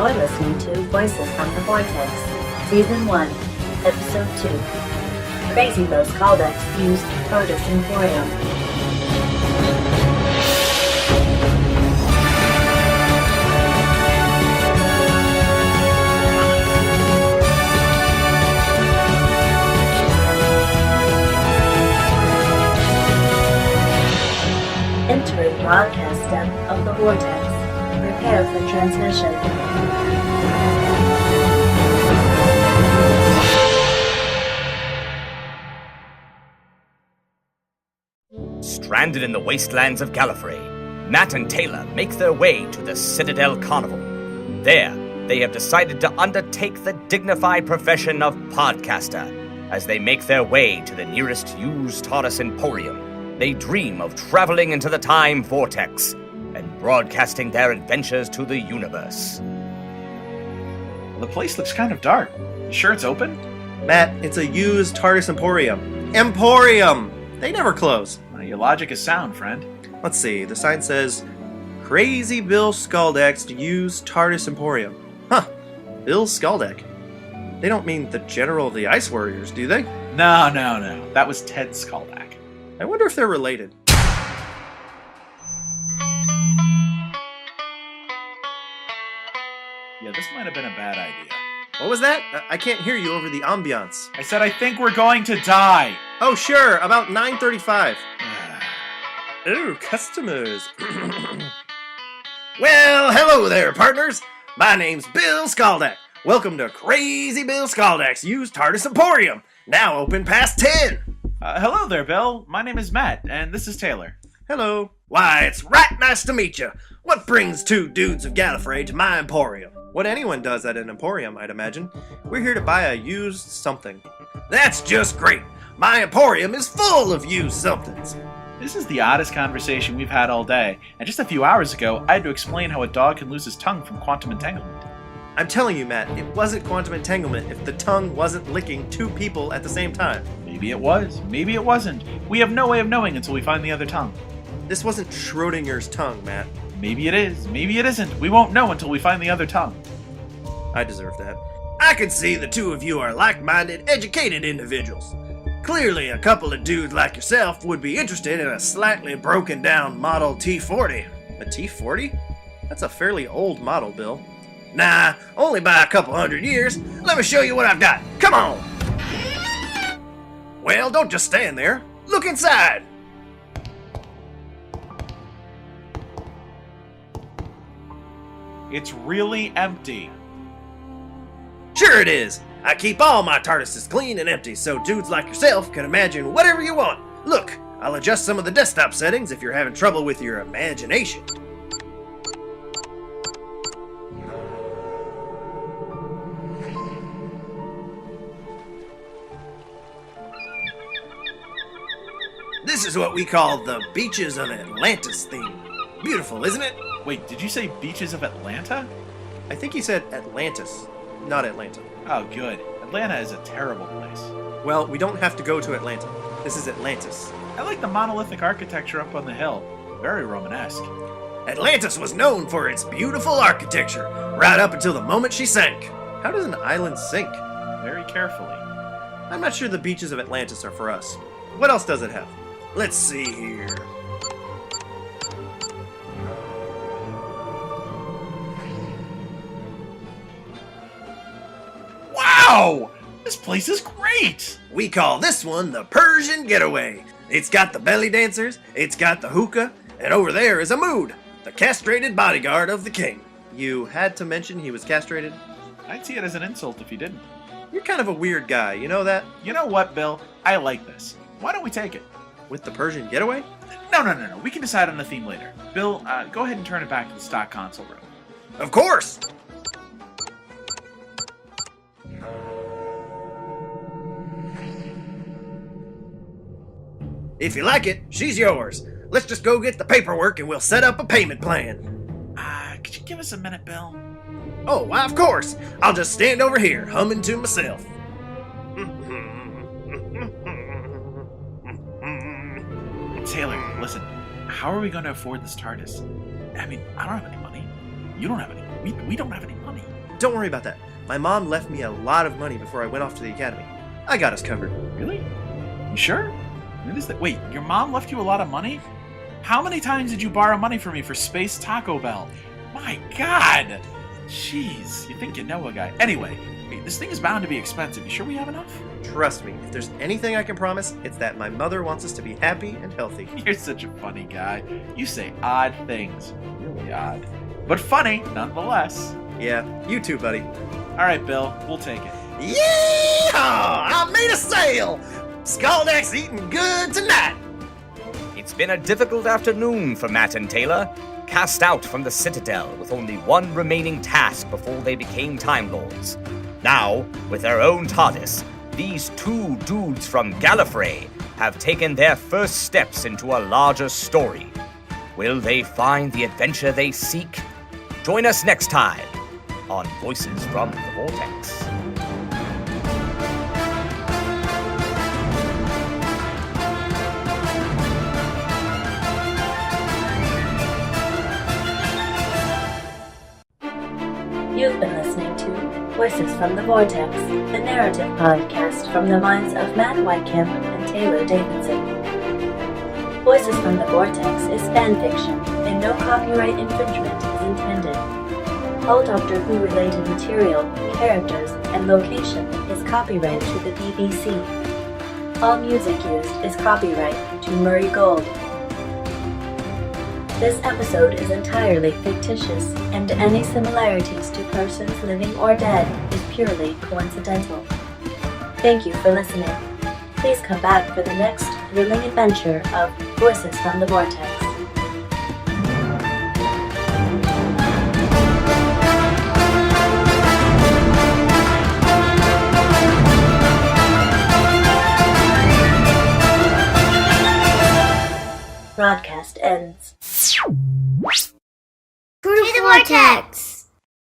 You're listening to Voices from the Vortex, Season 1, Episode 2. Krazy those Skaldak used TARDIS Emporium. Entering broadcast depth of the Vortex. Prepare for transmission. Stranded in the wastelands of Gallifrey, Matt and Taylor make their way to the Citadel Carnival. There, they have decided to undertake the dignified profession of podcaster. As they make their way to the nearest used TARDIS Emporium, they dream of traveling into the time vortex and broadcasting their adventures to the universe. Well, the place looks kind of dark. You sure it's open? Matt, it's a used TARDIS Emporium. Emporium! They never close. Your logic is sound, friend. Let's see, the sign says, Krazy Bill Skaldak's used TARDIS Emporium. Huh, Bill Skaldak. They don't mean the General of the Ice Warriors, do they? No. That was Ted Skaldak. I wonder if they're related. Yeah, this might have been a bad idea. What was that? I can't hear you over the ambiance. I said I think we're going to die. Oh, sure, about 9:35. Oh, customers. Well, hello there, partners. My name's Bill Skaldak. Welcome to Krazy Bill Skaldak's used TARDIS Emporium. Now open past 10. Hello there, Bill. My name is Matt, and this is Taylor. Hello. Why, it's right nice to meet you. What brings two dudes of Gallifrey to my emporium? What anyone does at an emporium, I'd imagine. We're here to buy a used something. That's just great. My emporium is full of used somethings. This is the oddest conversation we've had all day, and just a few hours ago, I had to explain how a dog can lose his tongue from quantum entanglement. I'm telling you, Matt, it wasn't quantum entanglement if the tongue wasn't licking two people at the same time. Maybe it was, maybe it wasn't. We have no way of knowing until we find the other tongue. This wasn't Schrodinger's tongue, Matt. Maybe it is, maybe it isn't. We won't know until we find the other tongue. I deserve that. I can see the two of you are like-minded, educated individuals. Clearly, a couple of dudes like yourself would be interested in a slightly broken-down Model T40. A T40? That's a fairly old model, Bill. Nah, only by a couple 100 years. Let me show you what I've got. Come on! Well, don't just stand there. Look inside! It's really empty. Sure it is. I keep all my TARDISes clean and empty so dudes like yourself can imagine whatever you want. Look, I'll adjust some of the desktop settings if you're having trouble with your imagination. This is what we call the Beaches of Atlantis theme. Beautiful, isn't it? Wait, did you say Beaches of Atlanta? I think he said Atlantis, not Atlanta. Oh, good. Atlanta is a terrible place. Well, we don't have to go to Atlanta. This is Atlantis. I like the monolithic architecture up on the hill. Very Romanesque. Atlantis was known for its beautiful architecture, right up until the moment she sank. How does an island sink? Very carefully. I'm not sure the beaches of Atlantis are for us. What else does it have? Let's see here. Wow! This place is great! We call this one the Persian Getaway. It's got the belly dancers, it's got the hookah, and over there is a mood, the castrated bodyguard of the king. You had to mention he was castrated? I'd see it as an insult if you didn't. You're kind of a weird guy, you know that? You know what, Bill? I like this. Why don't we take it? With the Persian Getaway? No. We can decide on the theme later. Bill, go ahead and turn it back to the stock console room. Of course! If you like it, she's yours. Let's just go get the paperwork and we'll set up a payment plan. Could you give us a minute, Bill? Oh, why, of course. I'll just stand over here, humming to myself. Taylor, listen. How are we going to afford this TARDIS? I mean, I don't have any money. You don't have any. We don't have any money. don't worry about that. My mom left me a lot of money before I went off to the academy. I got us covered. Really? You sure? What is that? Wait, your mom left you a lot of money? How many times did you borrow money from me for Space Taco Bell? My God! Jeez, you think you know a guy. Anyway, wait, this thing is bound to be expensive. You sure we have enough? Trust me, if there's anything I can promise, it's that my mother wants us to be happy and healthy. You're such a funny guy. You say odd things. Really odd. But funny, nonetheless. Yeah, you too, buddy. Alright, Bill, we'll take it. Yeehaw! I made a sale! Skaldak's eating good tonight! It's been a difficult afternoon for Matt and Taylor, cast out from the Citadel with only one remaining task before they became Time Lords. Now, with their own TARDIS, these two dudes from Gallifrey have taken their first steps into a larger story. Will they find the adventure they seek? Join us next time on Voices from the Vortex. You've been listening to Voices from the Vortex, the narrative podcast from the minds of Matt Whitecamp and Taylor Davidson. Voices from the Vortex is fan fiction, and no copyright infringement is intended. All Doctor Who related material, characters, and location is copyright to the BBC. All music used is copyright to Murray Gold. This episode is entirely fictitious, and any similarities to persons living or dead is purely coincidental. Thank you for listening. Please come back for the next thrilling adventure of Voices from the Vortex. Broadcast ends. To the Vortex!